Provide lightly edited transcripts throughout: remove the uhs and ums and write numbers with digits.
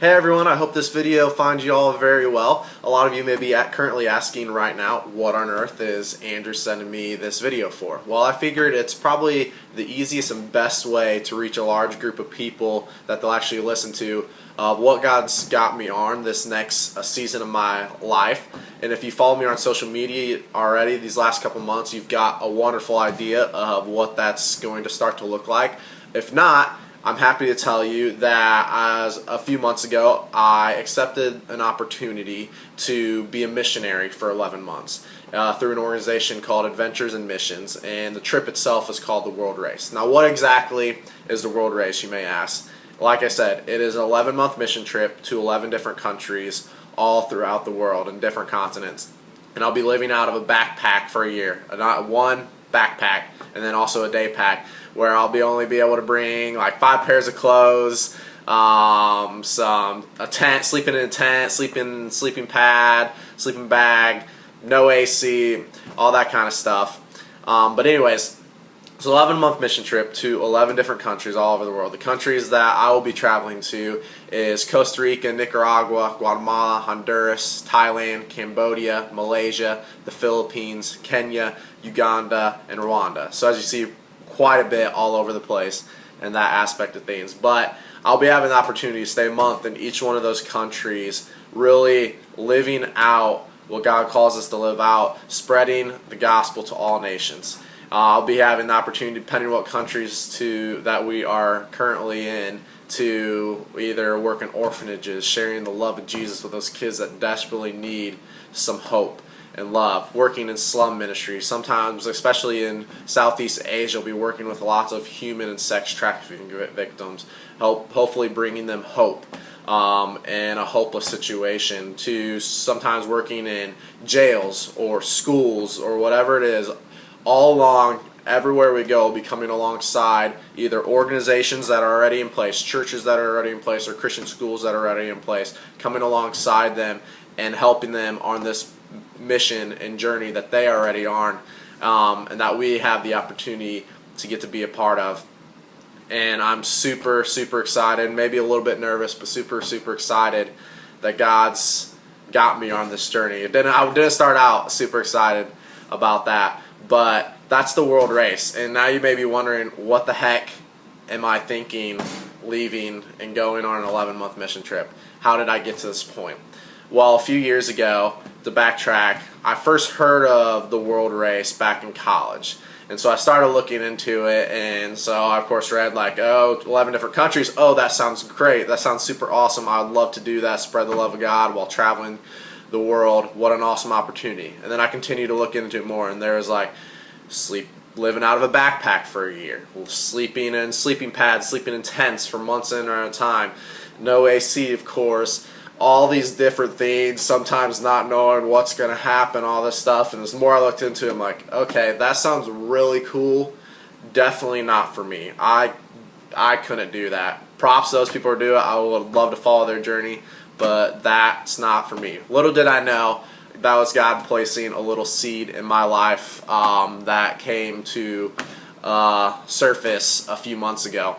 Hey everyone, I hope this video finds you all very well. A lot of you may be currently asking right now, what on earth is Andrew sending me this video for? Well, I figured it's probably the easiest and best way to reach a large group of people that they'll actually listen to what God's got me on this next season of my life. And if you follow me on social media already these last couple months, you've got a wonderful idea of what that's going to start to look like. If not, I'm happy to tell you that as a few months ago, I accepted an opportunity to be a missionary for 11 months through an organization called Adventures in Missions, and the trip itself is called the World Race. Now, what exactly is the World Race, you may ask? Like I said, it is an 11-month mission trip to 11 different countries all throughout the world and different continents. And I'll be living out of a backpack for a year, not one backpack, and then also a day pack, where I'll only be able to bring like 5 pairs of clothes, a tent, sleeping in a tent, sleeping pad, sleeping bag, no AC, all that kind of stuff. But anyways, it's an 11-month mission trip to 11 different countries all over the world. The countries that I will be traveling to is Costa Rica, Nicaragua, Guatemala, Honduras, Thailand, Cambodia, Malaysia, the Philippines, Kenya, Uganda, and Rwanda. So as you see, quite a bit all over the place in that aspect of things. But I'll be having the opportunity to stay a month in each one of those countries, really living out what God calls us to live out, spreading the gospel to all nations. I'll be having the opportunity, depending on what countries that we are currently in, to either work in orphanages, sharing the love of Jesus with those kids that desperately need some hope and love, working in slum ministry. Sometimes, especially in Southeast Asia, we'll be working with lots of human and sex trafficking victims, hopefully bringing them hope in a hopeless situation, to sometimes working in jails or schools or whatever it is. All along, everywhere we go, we'll be coming alongside either organizations that are already in place, churches that are already in place, or Christian schools that are already in place, coming alongside them and helping them on this mission and journey that they are already on, and that we have the opportunity to get to be a part of. And I'm super, super excited, maybe a little bit nervous, but super, super excited that God's got me on this journey. I didn't start out super excited about that, but that's the World Race. And now you may be wondering, what the heck am I thinking leaving and going on an 11-month mission trip? How did I get to this point? Well, a few years ago, to backtrack, I first heard of the World Race back in college. And so I started looking into it, and so I, of course, read like, 11 different countries. Oh, that sounds great. That sounds super awesome. I'd love to do that, spread the love of God while traveling the world. What an awesome opportunity. And then I continued to look into it more, and there was like living out of a backpack for a year, sleeping in sleeping pads, sleeping in tents for months in at a time, no AC, of course, all these different things, sometimes not knowing what's going to happen, all this stuff. And the more I looked into it, I'm like, okay, that sounds really cool. Definitely not for me. I couldn't do that. Props to those people who do it. I would love to follow their journey, but that's not for me. Little did I know, that was God placing a little seed in my life that came to surface a few months ago.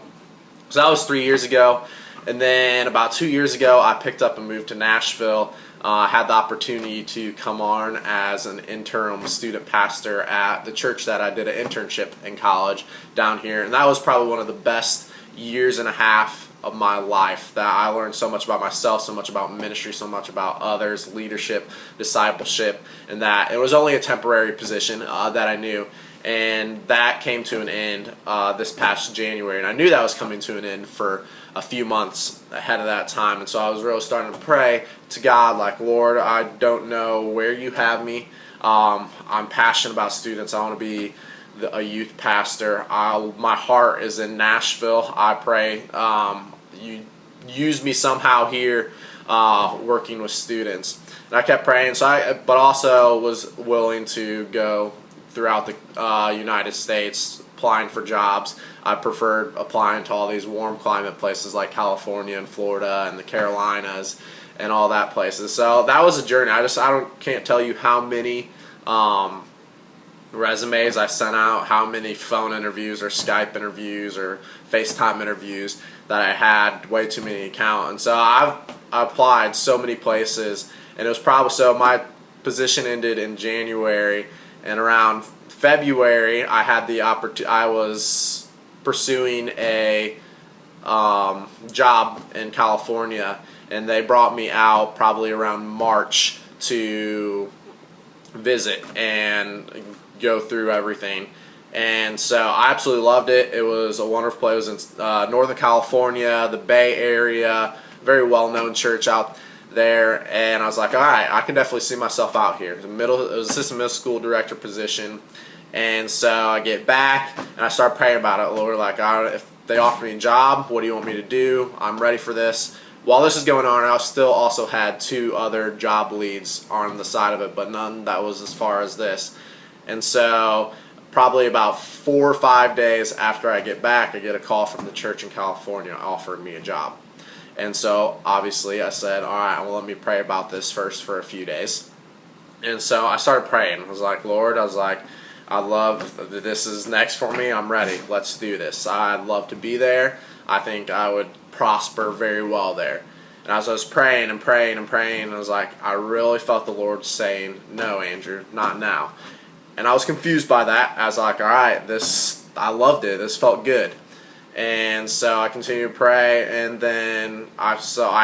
So that was 3 years ago. And then about 2 years ago, I picked up and moved to Nashville. I had the opportunity to come on as an interim student pastor at the church that I did an internship in college down here. And that was probably one of the best years and a half of my life, that I learned so much about myself, so much about ministry, so much about others, leadership, discipleship, and that it was only a temporary position that I knew. And that came to an end this past January. And I knew that was coming to an end for a few months ahead of that time. And so I was really starting to pray to God, like, Lord, I don't know where you have me. I'm passionate about students. I want to be a youth pastor. My heart is in Nashville. I pray you use me somehow here working with students. And I kept praying, but also was willing to go throughout the United States applying for jobs. I preferred applying to all these warm climate places like California and Florida and the Carolinas and all that places. So that was a journey. Can't tell you how many resumes I sent out, how many phone interviews or Skype interviews or FaceTime interviews that I had, way too many to count. And so I applied so many places, and it was probably, so my position ended in January, and around February I had the opportunity, I was pursuing a job in California, and they brought me out probably around March to visit and go through everything. And so I absolutely loved it. It was a wonderful place. It was in Northern California, the Bay Area, very well-known church out there. And I was like, all right, I can definitely see myself out here. It was assistant middle school director position. And so I get back and I start praying about it. Lord, like, all right, if they offer me a job, what do you want me to do? I'm ready for this. While this is going on, I still also had 2 other job leads on the side of it, but none that was as far as this. And so probably about 4 or 5 days after I get back, I get a call from the church in California offering me a job. And so obviously I said, all right, well, let me pray about this first for a few days. And so I started praying. I was like, Lord, I love, this is next for me. I'm ready. Let's do this. I'd love to be there. I think I would prosper very well there. And as I was praying and praying and praying, I was like, I really felt the Lord saying, no, Andrew, not now. And I was confused by that. I was like, all right, I loved it. This felt good. And so I continued to pray, and then I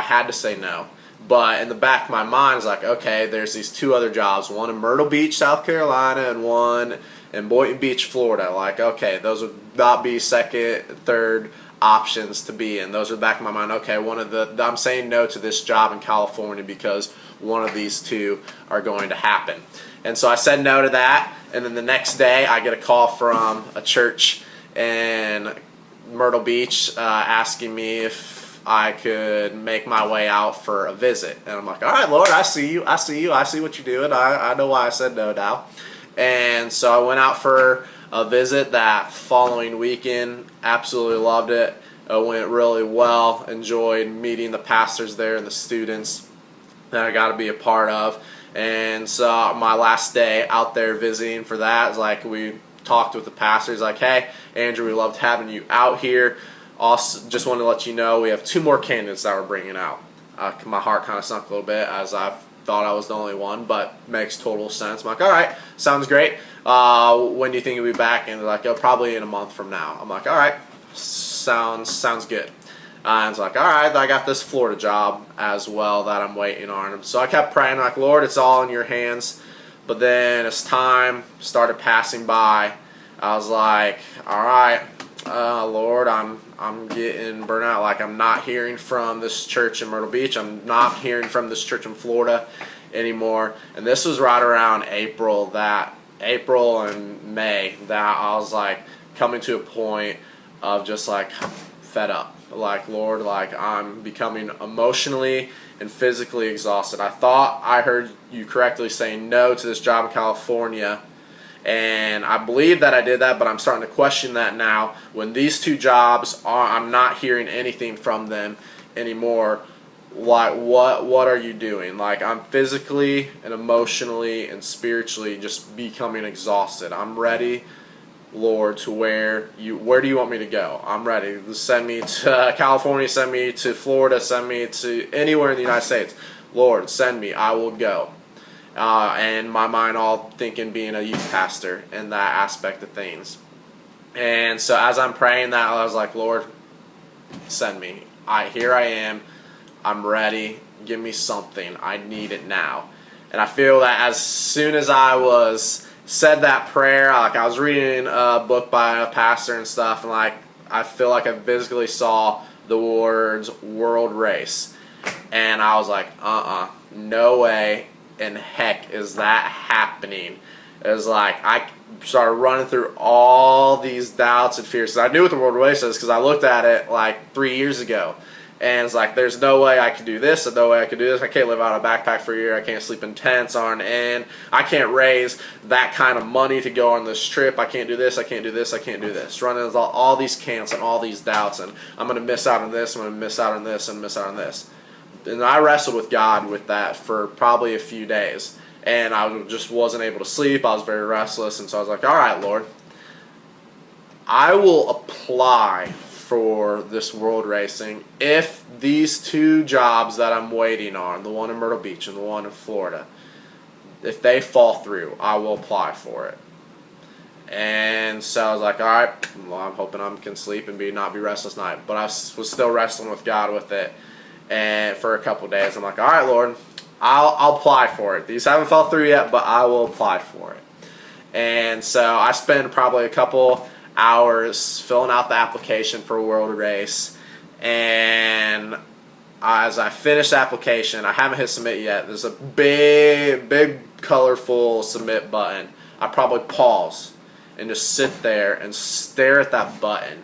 had to say no. But in the back of my mind, I was like, okay, there's these 2 other jobs, one in Myrtle Beach, South Carolina, and one in Boynton Beach, Florida. Like, okay, those would not be second, third options to be in. Those are the back of my mind. Okay, I'm saying no to this job in California because one of these 2 are going to happen. And so I said no to that, and then the next day I get a call from a church in Myrtle Beach asking me if I could make my way out for a visit. And I'm like, all right, Lord, I see you, I see what you're doing. I know why I said no now. And so I went out for a visit that following weekend. Absolutely loved it. It went really well. Enjoyed meeting the pastors there and the students that I got to be a part of. And so my last day out there visiting for that is like, we talked with the pastors like, hey, Andrew, we loved having you out here. Also, just wanted to let you know we have 2 more candidates that we're bringing out. My heart kind of sunk a little bit as I thought I was the only one, but makes total sense. I'm like, all right, sounds great. When do you think you'll be back? And they're like, oh, probably in a month from now. I'm like, all right, sounds good. And it's like, all right, I got this Florida job as well that I'm waiting on. So I kept praying, like, Lord, it's all in your hands. But then as time started passing by, I was like, all right, Lord, I'm getting burnt out. Like, I'm not hearing from this church in Myrtle Beach. I'm not hearing from this church in Florida anymore. And this was right around April and May that I was like coming to a point of just like fed up. Like, Lord, like, I'm becoming emotionally and physically exhausted. I thought I heard you correctly saying no to this job in California, and I believe that I did that, but I'm starting to question that now. When these 2 jobs I'm not hearing anything from them anymore. Like, what are you doing? Like, I'm physically and emotionally and spiritually just becoming exhausted. I'm ready, Lord, to where do you want me to go? I'm ready. Send me to California, send me to Florida, send me to anywhere in the United States. Lord, send me. I will go. And my mind all thinking being a youth pastor and that aspect of things. And so as I'm praying that, I was like, Lord, send me. Here I am. I'm ready. Give me something. I need it now. And I feel that as soon as I said that prayer, like, I was reading a book by a pastor and stuff, and like, I feel like I physically saw the words world race. And I was like, no way in heck is that happening. It was like, I started running through all these doubts and fears. I knew what the world race is because I looked at it like 3 years ago. And it's like, there's no way I can do this, and no way I can do this. I can't live out of a backpack for a year. I can't sleep in tents on end. I can't raise that kind of money to go on this trip. I can't do this. I can't do this. I can't do this. Running all these cants and all these doubts, and I'm going to miss out on this. I'm going to miss out on this and miss out on this. And I wrestled with God with that for probably a few days. and I just wasn't able to sleep. I was very restless, and so I was like, all right, Lord, I will apply for this world racing if these 2 jobs that I'm waiting on, the one in Myrtle Beach and the one in Florida, if they fall through, I will apply for it. And so I was like, all right, well, I'm hoping I can sleep and not be restless night. But I was still wrestling with God with it, and for a couple of days, I'm like, all right, Lord, I'll apply for it. These haven't fell through yet, but I will apply for it. And so I spent probably a couple hours filling out the application for a world race, and as I finished the application, I haven't hit submit yet. There's a big colorful submit button. I probably pause and just sit there and stare at that button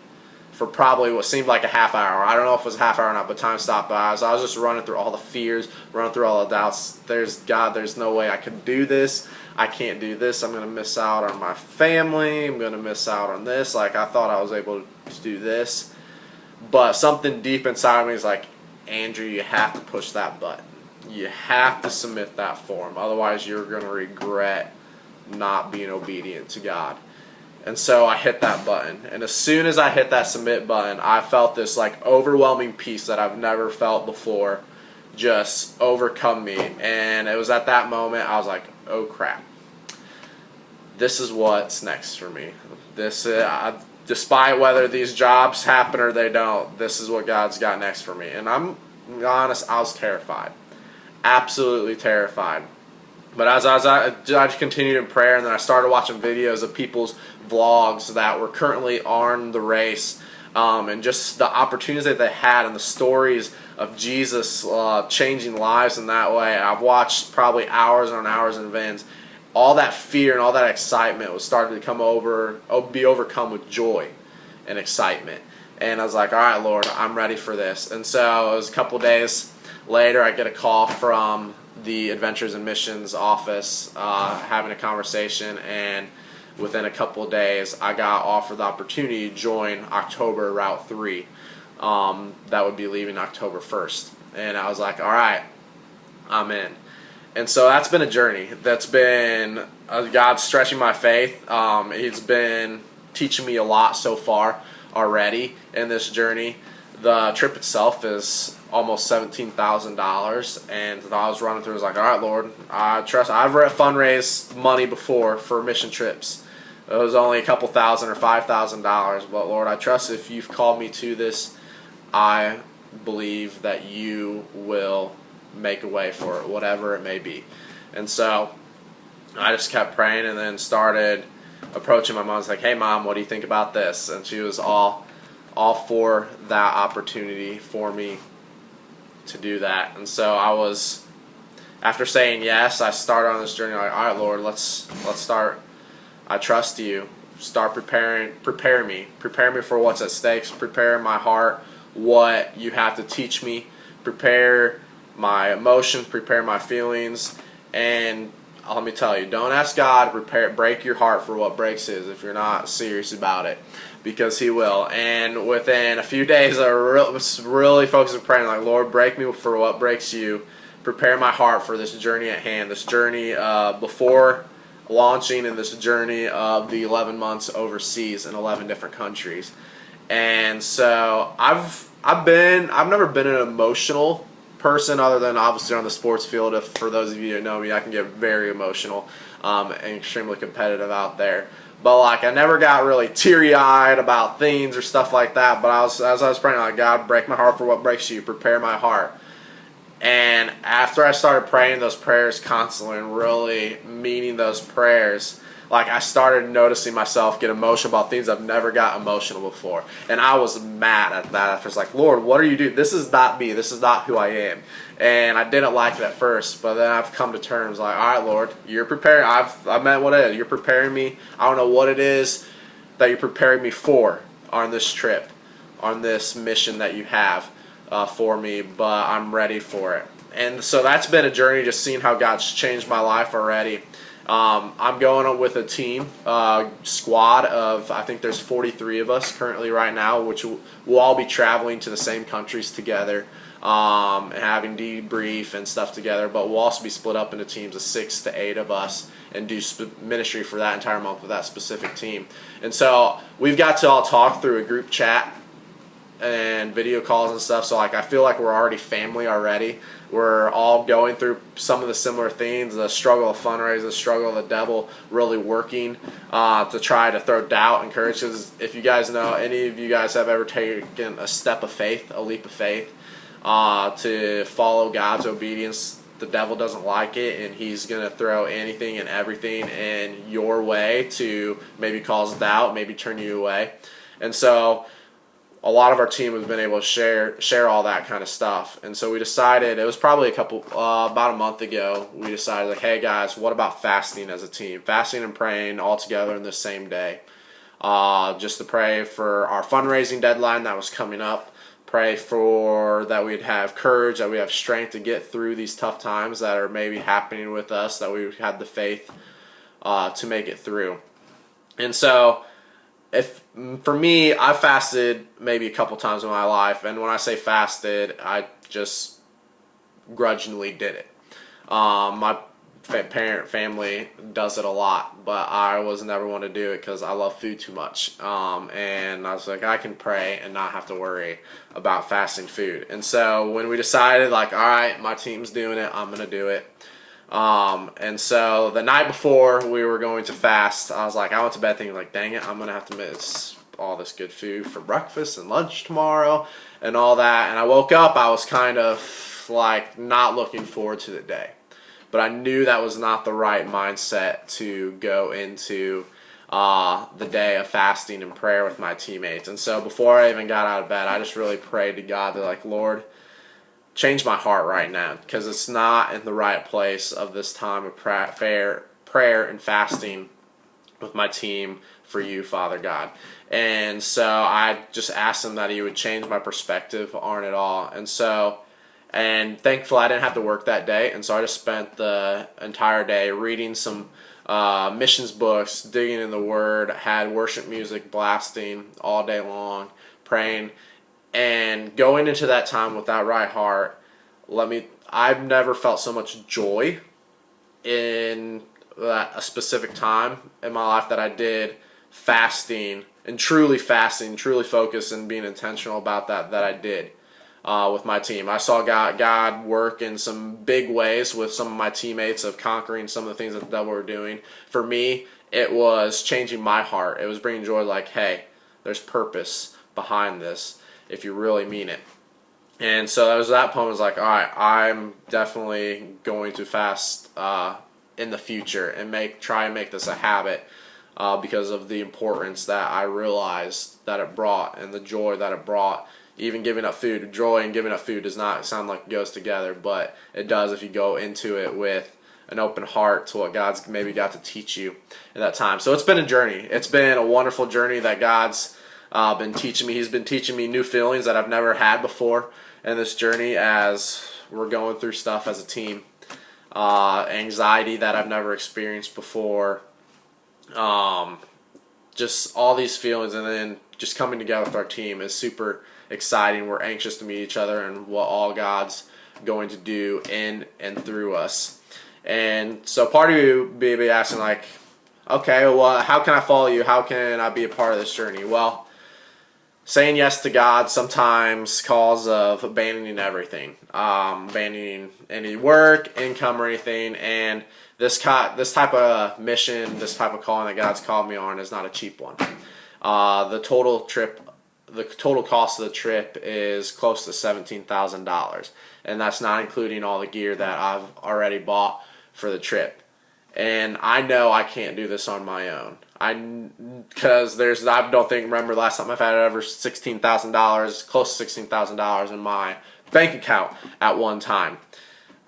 for probably what seemed like a half hour. I don't know if it was a half hour or not, but time stopped by. So I was just running through all the fears, running through all the doubts. There's no way I could do this. I can't do this. I'm going to miss out on my family. I'm going to miss out on this. Like, I thought I was able to do this. But something deep inside of me is like, Andrew, you have to push that button. You have to submit that form. Otherwise, you're going to regret not being obedient to God. And so I hit that button. And as soon as I hit that submit button, I felt this like overwhelming peace that I've never felt before just overcome me. And it was at that moment I was like, oh crap. This is what's next for me. Despite whether these jobs happen or they don't, this is what God's got next for me. And I'm honest, I was terrified. Absolutely terrified. But as I continued in prayer, and then I started watching videos of people's vlogs that were currently on the race, and just the opportunities that they had and the stories of Jesus changing lives in that way. I've watched probably hours on hours in events. All that fear and all that excitement was starting to be overcome with joy and excitement. And I was like, all right, Lord, I'm ready for this. And so it was a couple days later, I get a call from the Adventures and Missions office, having a conversation, and within a couple of days, I got offered the opportunity to join October Route 3. That would be leaving October 1st. And I was like, all right, I'm in. And so that's been a journey. That's been God stretching my faith. He's been teaching me a lot so far already in this journey. The trip itself is almost $17,000, and I was running through. I was like, all right, Lord, I trust. I've fundraised money before for mission trips. It was only a couple thousand or $5,000, but Lord, I trust if you've called me to this, I believe that you will make a way for it, whatever it may be. And so I just kept praying, and then started approaching my mom. I was like, hey, Mom, what do you think about this? And she was all for that opportunity for me to do that. And so I was, after saying yes, I started on this journey like, all right, Lord, let's start. I trust you. Start prepare me for what's at stake. Prepare my heart, what you have to teach me. Prepare my emotions, prepare my feelings. And let me tell you, don't ask God to break your heart for what breaks his if you're not serious about it, because he will. And within a few days, I was really focused on praying, like, Lord, break me for what breaks you. Prepare my heart for this journey at hand, this journey before launching, and this journey of the 11 months overseas in 11 different countries. And so I've never been an emotional person, other than obviously on the sports field. If for those of you who know me, I can get very emotional and extremely competitive out there. But like, I never got really teary-eyed about things or stuff like that. But as I was praying, like, God, break my heart for what breaks you. Prepare my heart. And after I started praying those prayers constantly and really meaning those prayers, like, I started noticing myself get emotional about things I've never got emotional before. And I was mad at that. I was like, Lord, what are you doing? This is not me. This is not who I am. And I didn't like it at first, but then I've come to terms like, all right, Lord, you're preparing. I've met what it is. You're preparing me. I don't know what it is that you're preparing me for on this trip, on this mission that you have for me, but I'm ready for it. And so that's been a journey, just seeing how God's changed my life already. I'm going with a team, squad of, I think there's 43 of us currently right now, which we'll all be traveling to the same countries together and having debrief and stuff together. But we'll also be split up into teams of 6 to 8 of us and do ministry for that entire month with that specific team. And so we've got to all talk through a group chat and video calls and stuff. So like I feel like we're already family already. We're all going through some of the similar things, the struggle of fundraising, the struggle of the devil really working to try to throw doubt and courage. Because if you guys know, any of you guys have ever taken a step of faith, a leap of faith, to follow God's obedience, the devil doesn't like it, and he's going to throw anything and everything in your way to maybe cause doubt, maybe turn you away. And so a lot of our team has been able to share all that kind of stuff. And so we decided, it was probably about a month ago, we decided, like, hey guys, what about fasting as a team? Fasting and praying all together in the same day. Just to pray for our fundraising deadline that was coming up. Pray for that we'd have courage, that we have strength to get through these tough times that are maybe happening with us, that we had the faith to make it through. And so for me, I fasted maybe a couple times in my life, and when I say fasted, I just grudgingly did it. My family does it a lot, but I was never one to do it because I love food too much. And I was like, I can pray and not have to worry about fasting food. And so when we decided, like, all right, my team's doing it, I'm gonna do it. And so the night before we were going to fast, I was like, I went to bed thinking, like, dang it, I'm going to have to miss all this good food for breakfast and lunch tomorrow and all that. And I woke up, I was kind of like not looking forward to the day. But I knew that was not the right mindset to go into the day of fasting and prayer with my teammates. And so before I even got out of bed, I just really prayed to God that, like, Lord, change my heart right now, because it's not in the right place of this time of prayer and fasting with my team for you, Father God. And so I just asked him that he would change my perspective on it all. And thankfully I didn't have to work that day, and so I just spent the entire day reading some missions books, digging in the Word, had worship music blasting all day long, praying. And going into that time with that right heart, I've never felt so much joy in a specific time in my life that I did fasting, truly focused and being intentional about that I did with my team. I saw God work in some big ways with some of my teammates of conquering some of the things that the devil were doing. For me, it was changing my heart. It was bringing joy, like, hey, there's purpose behind this if you really mean it. And so that was that point. I was like, all right, I'm definitely going to fast in the future and try and make this a habit because of the importance that I realized that it brought and the joy that it brought. Even giving up food, joy and giving up food does not sound like it goes together, but it does if you go into it with an open heart to what God's maybe got to teach you in that time. So it's been a journey. It's been a wonderful journey that God's been teaching me. He's been teaching me new feelings that I've never had before in this journey as we're going through stuff as a team. Anxiety that I've never experienced before. Just all these feelings, and then just coming together with our team is super exciting. We're anxious to meet each other and what all God's going to do in and through us. And so part of you may be asking, like, okay, well, how can I follow you? How can I be a part of this journey? Well, saying yes to God sometimes calls of abandoning everything, abandoning any work, income, or anything. And this type of mission, this type of calling that God's called me on is not a cheap one. The total cost of the trip is close to $17,000, and that's not including all the gear that I've already bought for the trip. And I know I can't do this on my own. Because I don't remember last time I've had over $16,000, close to $16,000 in my bank account at one time.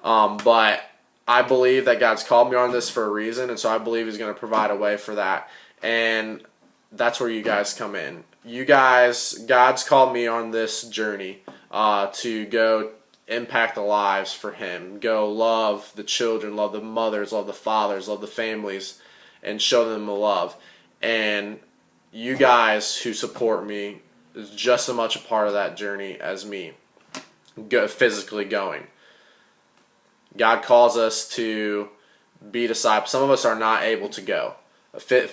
But I believe that God's called me on this for a reason, and so I believe He's going to provide a way for that. And that's where you guys come in. You guys, God's called me on this journey to go impact the lives for Him. Go love the children, love the mothers, love the fathers, love the families, and show them the love. And you guys who support me is just as much a part of that journey as me. physically going. God calls us to be disciples. Some of us are not able to go,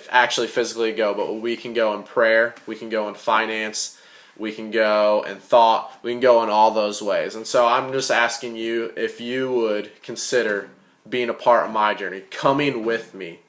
actually physically go, but we can go in prayer, we can go in finance, we can go in thought, we can go in all those ways. And so I'm just asking you if you would consider being a part of my journey, coming with me.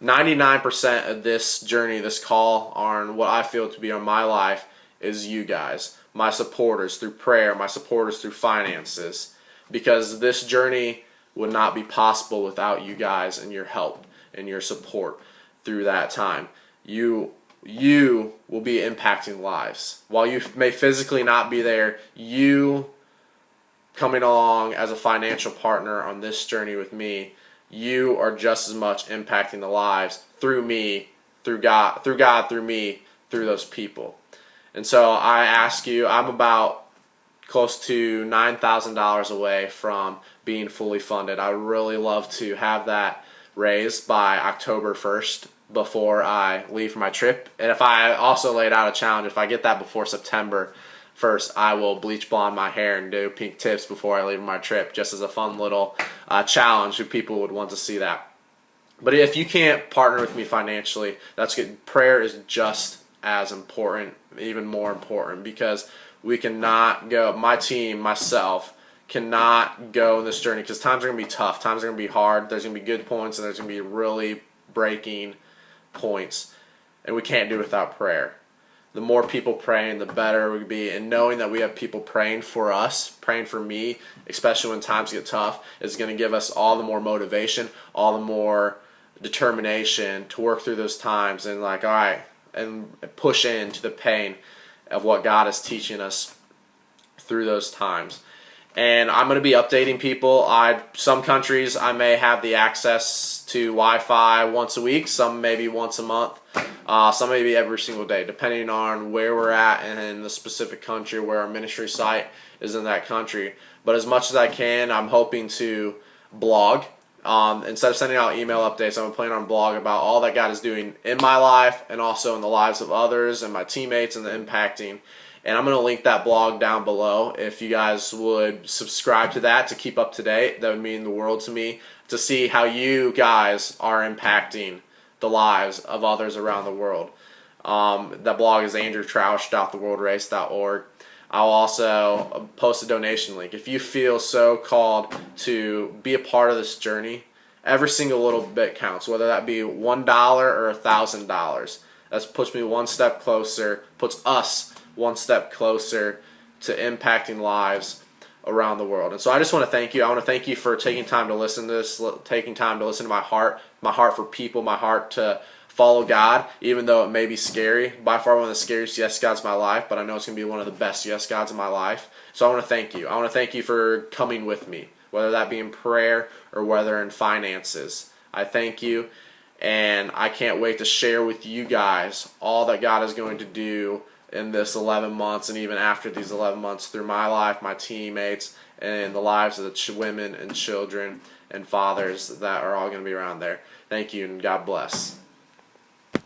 99% of this journey, this call on what I feel to be on my life is you guys, my supporters through prayer, my supporters through finances, because this journey would not be possible without you guys and your help and your support through that time. You will be impacting lives. While you may physically not be there, you coming along as a financial partner on this journey with me, you are just as much impacting the lives through me, through God, through me, through those people. And so I ask you, I'm about close to $9,000 away from being fully funded. I would really love to have that raised by October 1st before I leave for my trip. And if I also laid out a challenge, if I get that before September 1st, I will bleach blonde my hair and do pink tips before I leave my trip, just as a fun little challenge if people would want to see that. But if you can't partner with me financially, that's good. Prayer is just as important, even more important, because we cannot go, my team, myself, cannot go on this journey because times are going to be tough, times are going to be hard, there's going to be good points and there's going to be really breaking points, and we can't do it without prayer. The more people praying, the better we be, and knowing that we have people praying for us, praying for me, especially when times get tough, is going to give us all the more motivation, all the more determination to work through those times and all right, and push into the pain of what God is teaching us through those times. And I'm going to be updating people. Some countries I may have the access to Wi-Fi once a week, some maybe once a month, some maybe every single day, depending on where we're at and in the specific country where our ministry site is in that country. But as much as I can, I'm hoping to blog. Instead of sending out email updates, I'm planning on blog about all that God is doing in my life and also in the lives of others and my teammates and the impacting. And I'm going to link that blog down below. If you guys would subscribe to that to keep up to date, that would mean the world to me, to see how you guys are impacting the lives of others around the world. That blog is andrewtrausch.theworldrace.org. I'll also post a donation link. If you feel so called to be a part of this journey, every single little bit counts, whether that be $1 or $1,000. That puts me one step closer, puts us one step closer to impacting lives around the world. And so I just want to thank you. I want to thank you for taking time to listen to this, taking time to listen to my heart for people, my heart to follow God, even though it may be scary. By far one of the scariest yes gods of my life, but I know it's going to be one of the best yes gods of my life. So I want to thank you. I want to thank you for coming with me, whether that be in prayer or whether in finances. I thank you, and I can't wait to share with you guys all that God is going to do in this 11 months and even after these 11 months through my life, my teammates, and the lives of the women and children and fathers that are all going to be around there. Thank you, and God bless.